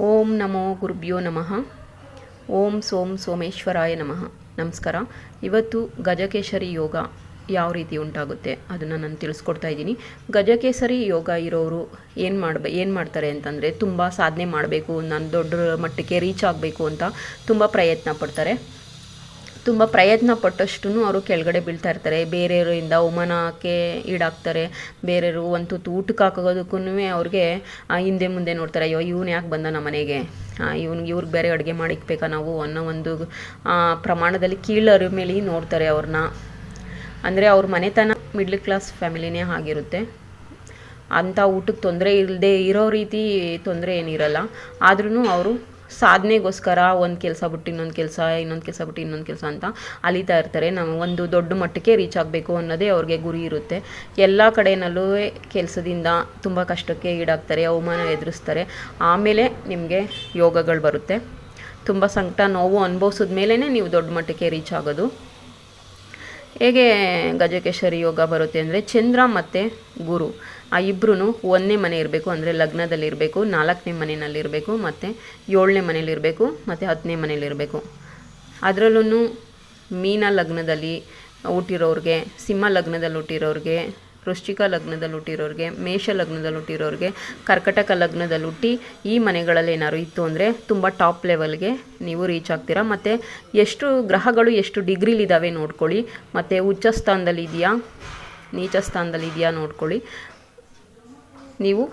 ಓಂ ನಮೋ ಗುರುಭ್ಯೋ ನಮಃ. ಓಂ ಸೋಂ ಸೋಮೇಶ್ವರಾಯ ನಮಃ. ನಮಸ್ಕಾರ. ಇವತ್ತು ಗಜಕೇಸರಿ ಯೋಗ ಯಾವ ರೀತಿ ಉಂಟಾಗುತ್ತೆ ಅದನ್ನು ನಾನು ತಿಳಿಸ್ಕೊಡ್ತಾ ಇದ್ದೀನಿ. ಗಜಕೇಸರಿ ಯೋಗ ಇರೋರು ಏನು ಮಾಡ್ತಾರೆ ಅಂತಂದರೆ, ತುಂಬ ಸಾಧನೆ ಮಾಡಬೇಕು, ನಾನು ದೊಡ್ಡ ಮಟ್ಟಕ್ಕೆ ರೀಚ್ ಆಗಬೇಕು ಅಂತ ತುಂಬ ಪ್ರಯತ್ನ ಪಡ್ತಾರೆ. ತುಂಬ ಪ್ರಯತ್ನ ಪಟ್ಟಷ್ಟು ಅವರು ಕೆಳಗಡೆ ಬೀಳ್ತಾ ಇರ್ತಾರೆ. ಬೇರೆಯವರಿಂದ ಅವಮಾನಕ್ಕೆ ಈಡಾಗ್ತಾರೆ. ಬೇರೆಯವರು ಒಂದು ತುತ್ತು ಊಟಕ್ಕೆ ಹಾಕೋದಕ್ಕೂ ಅವ್ರಿಗೆ ಹಿಂದೆ ಮುಂದೆ ನೋಡ್ತಾರೆ. ಅಯ್ಯೋ ಇವ್ನು ಯಾಕೆ ಬಂದ ನಮ್ಮ ಮನೆಗೆ, ಇವ್ರಿಗೆ ಬೇರೆ ಅಡುಗೆ ಮಾಡಿಕ್ಬೇಕಾ ನಾವು ಅನ್ನೋ ಒಂದು ಪ್ರಮಾಣದಲ್ಲಿ ಕೀಳರ ಮೇಲೆ ನೋಡ್ತಾರೆ ಅವ್ರನ್ನ. ಅಂದರೆ ಅವ್ರ ಮನೆತನ ಮಿಡ್ಲ್ ಕ್ಲಾಸ್ ಫ್ಯಾಮಿಲಿನೇ ಆಗಿರುತ್ತೆ. ಅಂಥ ಊಟಕ್ಕೆ ತೊಂದರೆ ಇಲ್ಲದೆ ಇರೋ ರೀತಿ ತೊಂದರೆ ಏನಿರಲ್ಲ. ಆದ್ರೂ ಅವರು ಸಾಧನೆಗೋಸ್ಕರ ಒಂದು ಕೆಲಸ ಬಿಟ್ಟು ಇನ್ನೊಂದು ಕೆಲಸ, ಇನ್ನೊಂದು ಕೆಲಸ ಬಿಟ್ಟು ಇನ್ನೊಂದು ಕೆಲಸ ಅಂತ ಅಲಿತಾ ಇರ್ತಾರೆ. ನಾವು ಒಂದು ದೊಡ್ಡ ಮಟ್ಟಕ್ಕೆ ರೀಚ್ ಆಗಬೇಕು ಅನ್ನೋದೇ ಅವ್ರಿಗೆ ಗುರಿ ಇರುತ್ತೆ. ಎಲ್ಲ ಕಡೆಯಲ್ಲೂ ಕೆಲಸದಿಂದ ತುಂಬ ಕಷ್ಟಕ್ಕೆ ಈಡಾಗ್ತಾರೆ, ಅವಮಾನ ಎದುರಿಸ್ತಾರೆ. ಆಮೇಲೆ ನಿಮಗೆ ಯೋಗಗಳು ಬರುತ್ತೆ. ತುಂಬ ಸಂಕಟ ನೋವು ಅನುಭವಿಸಿದ ಮೇಲೇ ನೀವು ದೊಡ್ಡ ಮಟ್ಟಕ್ಕೆ ರೀಚ್ ಆಗೋದು. ಹೇಗೆ ಗಜಕೇಸರಿ ಯೋಗ ಬರುತ್ತೆ ಅಂದರೆ, ಚಂದ್ರ ಮತ್ತು ಗುರು ಆ ಇಬ್ಬರೂ ಒಂದನೇ ಮನೆ ಇರಬೇಕು, ಅಂದರೆ ಲಗ್ನದಲ್ಲಿರಬೇಕು, 4ನೇ ಮನೆಯಲ್ಲಿರಬೇಕು, ಮತ್ತು 7ನೇ ಮನೇಲಿರಬೇಕು, ಮತ್ತು 10ನೇ ಮನೇಲಿರಬೇಕು. ಅದರಲ್ಲೂ ಮೀನ ಲಗ್ನದಲ್ಲಿ ಹುಟ್ಟಿರೋರಿಗೆ, ಸಿಂಹ ಲಗ್ನದಲ್ಲಿ ಹುಟ್ಟಿರೋರಿಗೆ, ವೃಶ್ಚಿಕ ಲಗ್ನದಲ್ಲಿ ಹುಟ್ಟಿರೋರಿಗೆ, ಮೇಷ ಲಗ್ನದಲ್ಲಿ ಹುಟ್ಟಿರೋರಿಗೆ, ಕರ್ಕಟಕ ಲಗ್ನದಲ್ಲಿ ಹುಟ್ಟಿ ಈ ಮನೆಗಳಲ್ಲಿ ಏನಾದ್ರು ಇತ್ತು ಅಂದರೆ ತುಂಬ ಟಾಪ್ ಲೆವೆಲ್ಗೆ ನೀವು ರೀಚ್ ಆಗ್ತೀರಾ. ಮತ್ತು ಎಷ್ಟು ಗ್ರಹಗಳು ಎಷ್ಟು ಡಿಗ್ರಿಲಿದ್ದಾವೆ ನೋಡ್ಕೊಳ್ಳಿ, ಮತ್ತು ಉಚ್ಚ ಸ್ಥಾನದಲ್ಲಿ ಇದೆಯಾ ನೀಚ ಸ್ಥಾನದಲ್ಲಿ ಇದೆಯಾ ನೋಡ್ಕೊಳ್ಳಿ. ನೀವು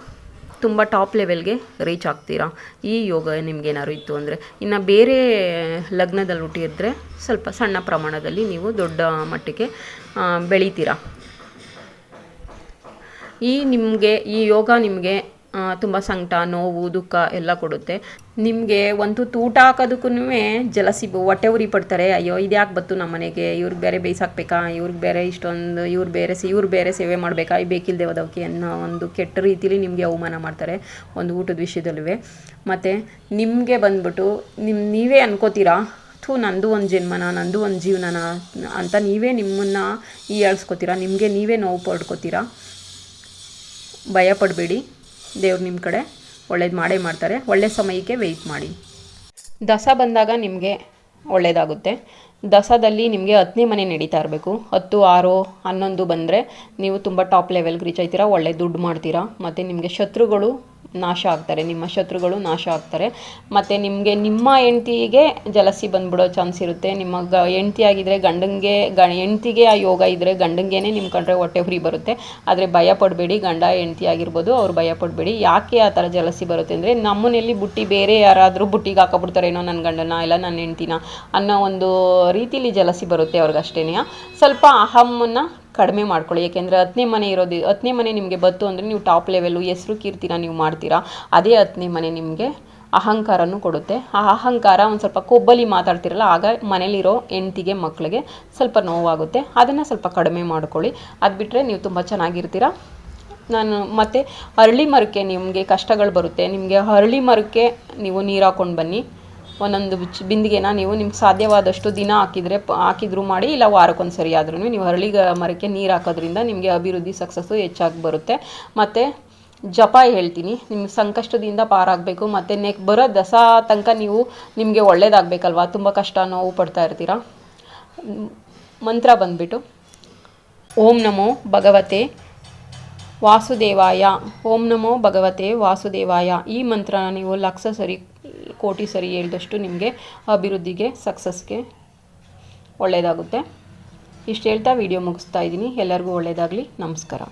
ತುಂಬ ಟಾಪ್ ಲೆವೆಲ್ಗೆ ರೀಚ್ ಆಗ್ತೀರಾ ಈ ಯೋಗ ನಿಮಗೇನಾದ್ರು ಇತ್ತು ಅಂದರೆ. ಇನ್ನು ಬೇರೆ ಲಗ್ನದಲ್ಲಿ ಹುಟ್ಟಿದ್ರೆ ಸ್ವಲ್ಪ ಸಣ್ಣ ಪ್ರಮಾಣದಲ್ಲಿ ನೀವು ದೊಡ್ಡ ಮಟ್ಟಿಗೆ ಬೆಳಿತೀರಾ. ಈ ಯೋಗ ನಿಮಗೆ ತುಂಬ ಸಂಕಟ ನೋವು ದುಃಖ ಎಲ್ಲ ಕೊಡುತ್ತೆ. ನಿಮಗೆ ಒಂದು ಊಟ ಹಾಕೋದಕ್ಕೂ ಜಲಸಿ ಹೊಟ್ಟೆ ಉರಿ ಪಡ್ತಾರೆ. ಅಯ್ಯೋ ಇದು ಯಾಕೆ ಬತ್ತು ನಮ್ಮ ಮನೆಗೆ, ಇವ್ರಿಗೆ ಬೇರೆ ಬೇಯಿಸಾಕ್ಬೇಕಾ, ಇವ್ರಿಗೆ ಬೇರೆ ಇಷ್ಟೊಂದು ಇವ್ರು ಬೇರೆ ಸೇವೆ ಮಾಡಬೇಕಾ, ಬೇಕಿಲ್ಲದೆ ಹೋದವಕ್ಕೆ ಅನ್ನೋ ಒಂದು ಕೆಟ್ಟ ರೀತಿಲಿ ನಿಮಗೆ ಅವಮಾನ ಮಾಡ್ತಾರೆ ಒಂದು ಊಟದ ವಿಷಯದಲ್ಲೂ. ಮತ್ತು ನಿಮಗೆ ಬಂದ್ಬಿಟ್ಟು ನೀವೇ ಅನ್ಕೋತೀರಾ, ನಂದು ಒಂದು ಜನ್ಮನ, ನಂದು ಒಂದು ಜೀವನನ ಅಂತ ನೀವೇ ನಿಮ್ಮನ್ನು ಹೀಯಾಳಿಸ್ಕೋತೀರಾ. ನಿಮಗೆ ನೀವೇ ನೋವು ಪಡ್ಕೋತೀರಾ. ಭಯ ಪಡಬೇಡಿ, ದೇವ್ರು ನಿಮ್ಮ ಕಡೆ ಒಳ್ಳೇದು ಮಾಡೇ ಮಾಡ್ತಾರೆ. ಒಳ್ಳೆ ಸಮಯಕ್ಕೆ ವೆಯ್ಟ್ ಮಾಡಿ. ದಸ ಬಂದಾಗ ನಿಮಗೆ ಒಳ್ಳೆಯದಾಗುತ್ತೆ. ದಸದಲ್ಲಿ ನಿಮಗೆ 10ನೇ ಮನೆ ನಡೀತಾ ಇರಬೇಕು. 10, 6, 11 ಬಂದರೆ ನೀವು ತುಂಬ ಟಾಪ್ ಲೆವೆಲ್ಗೆ ರೀಚ್ ಆಯ್ತೀರಾ, ಒಳ್ಳೆ ದುಡ್ಡು ಮಾಡ್ತೀರಾ. ಮತ್ತು ನಿಮಗೆ ಶತ್ರುಗಳು ನಾಶ ಆಗ್ತಾರೆ, ನಿಮ್ಮ ಶತ್ರುಗಳು ನಾಶ ಆಗ್ತಾರೆ. ಮತ್ತು ನಿಮ್ಮ ಹೆಂಡ್ತಿಗೆ ಜಲಸಿ ಬಂದ್ಬಿಡೋ ಚಾನ್ಸ್ ಇರುತ್ತೆ. ನಿಮ್ಮ ಹೆಂಡ್ತಿ ಆಗಿದ್ದರೆ ಹೆಂಡ್ತಿಗೆ ಆ ಯೋಗ ಇದ್ದರೆ ಗಂಡಂಗೇನೆ ನಿಮ್ಮ ಕಂಡ್ರೆ ಹೊಟ್ಟೆ ಉರಿ ಬರುತ್ತೆ. ಆದರೆ ಭಯ ಪಡಬೇಡಿ, ಗಂಡ ಹೆಂಡ್ತಿ ಆಗಿರ್ಬೋದು, ಅವ್ರು ಭಯ ಪಡಬೇಡಿ. ಯಾಕೆ ಆ ಥರ ಜಲಸಿ ಬರುತ್ತೆ ಅಂದರೆ, ನಮ್ಮನೆಯಲ್ಲಿ ಬುಟ್ಟಿ ಬೇರೆ ಯಾರಾದರೂ ಬುಟ್ಟಿಗೆ ಹಾಕೊಬಿಡ್ತಾರೇನೋ ನನ್ನ ಗಂಡನ ಇಲ್ಲ ನನ್ನ ಹೆಂಡ್ತಿನ ಅನ್ನೋ ಒಂದು ರೀತಿಲಿ ಜಲಸಿ ಬರುತ್ತೆ ಅವ್ರಿಗಷ್ಟೇ. ಸ್ವಲ್ಪ ಅಹಮ್ಮನ್ನು ಕಡಿಮೆ ಮಾಡ್ಕೊಳ್ಳಿ. ಏಕೆಂದರೆ 10ನೇ ಮನೆ ನಿಮಗೆ ಬಂತು ಅಂದರೆ ನೀವು ಟಾಪ್ ಲೆವೆಲ್ಲು ಹೆಸರು ಕೀರ್ತಿನ ನೀವು ಮಾಡ್ತೀರಾ. ಅದೇ 10ನೇ ಮನೆ ನಿಮಗೆ ಅಹಂಕಾರನೂ ಕೊಡುತ್ತೆ. ಆ ಅಹಂಕಾರ ಒಂದು ಸ್ವಲ್ಪ ಕೊಬ್ಬಲಿ ಮಾತಾಡ್ತಿರಲ್ಲ, ಆಗ ಮನೇಲಿರೋ ಹೆಂಡ್ತಿಗೆ ಮಕ್ಕಳಿಗೆ ಸ್ವಲ್ಪ ನೋವಾಗುತ್ತೆ. ಅದನ್ನು ಸ್ವಲ್ಪ ಕಡಿಮೆ ಮಾಡ್ಕೊಳ್ಳಿ. ಅದು ಬಿಟ್ಟರೆ ನೀವು ತುಂಬ ಚೆನ್ನಾಗಿರ್ತೀರ. ಮತ್ತು ಅರಳಿ ಮರಕ್ಕೆ ನಿಮಗೆ ಕಷ್ಟಗಳು ಬರುತ್ತೆ. ನಿಮಗೆ ಅರಳಿ ಮರಕ್ಕೆ ನೀವು ನೀರು ಹಾಕ್ಕೊಂಡು ಬನ್ನಿ. ಒಂದೊಂದು ಬಿಂದಿಗೆನ ನೀವು ನಿಮ್ಗೆ ಸಾಧ್ಯವಾದಷ್ಟು ದಿನ ಹಾಕಿದ್ರು ಮಾಡಿ, ಇಲ್ಲ ವಾರಕ್ಕೊಂದು ಸರಿ ಆದ್ರೂ ನೀವು ಅರಳಿ ಮರಕ್ಕೆ ನೀರು ಹಾಕೋದ್ರಿಂದ ನಿಮಗೆ ಅಭಿವೃದ್ಧಿ ಸಕ್ಸಸ್ಸು ಹೆಚ್ಚಾಗಿ ಬರುತ್ತೆ. ಮತ್ತು ಜಪ ಹೇಳ್ತೀನಿ, ನಿಮ್ಮ ಸಂಕಷ್ಟದಿಂದ ಪಾರಾಗಬೇಕು. ಮತ್ತು ಬರೋ ದಸ ತನಕ ನಿಮಗೆ ಒಳ್ಳೇದಾಗಬೇಕಲ್ವ, ತುಂಬ ಕಷ್ಟ ನೋವು ಪಡ್ತಾ ಇರ್ತೀರ. ಮಂತ್ರ ಬಂದುಬಿಟ್ಟು ಓಂ ನಮೋ ಭಗವತೆ ವಾಸುದೇವಾಯ, ಓಂ ನಮೋ ಭಗವತೆ ವಾಸುದೇವಾಯ. ಈ ಮಂತ್ರನ ನೀವು 1,00,000 ಸರಿ, ಕೋಟಿ ಸರಿ ಹೇಳಿದಷ್ಟು ನಿಮಗೆ ಅಭಿವೃದ್ಧಿಗೆ ಸಕ್ಸಸ್ಗೆ ಒಳ್ಳೆಯದಾಗುತ್ತೆ. ಇಷ್ಟು ಹೇಳ್ತಾ ವಿಡಿಯೋ ಮುಗಿಸ್ತಾ ಇದ್ದೀನಿ. ಎಲ್ಲರಿಗೂ ಒಳ್ಳೆಯದಾಗಲಿ. ನಮಸ್ಕಾರ.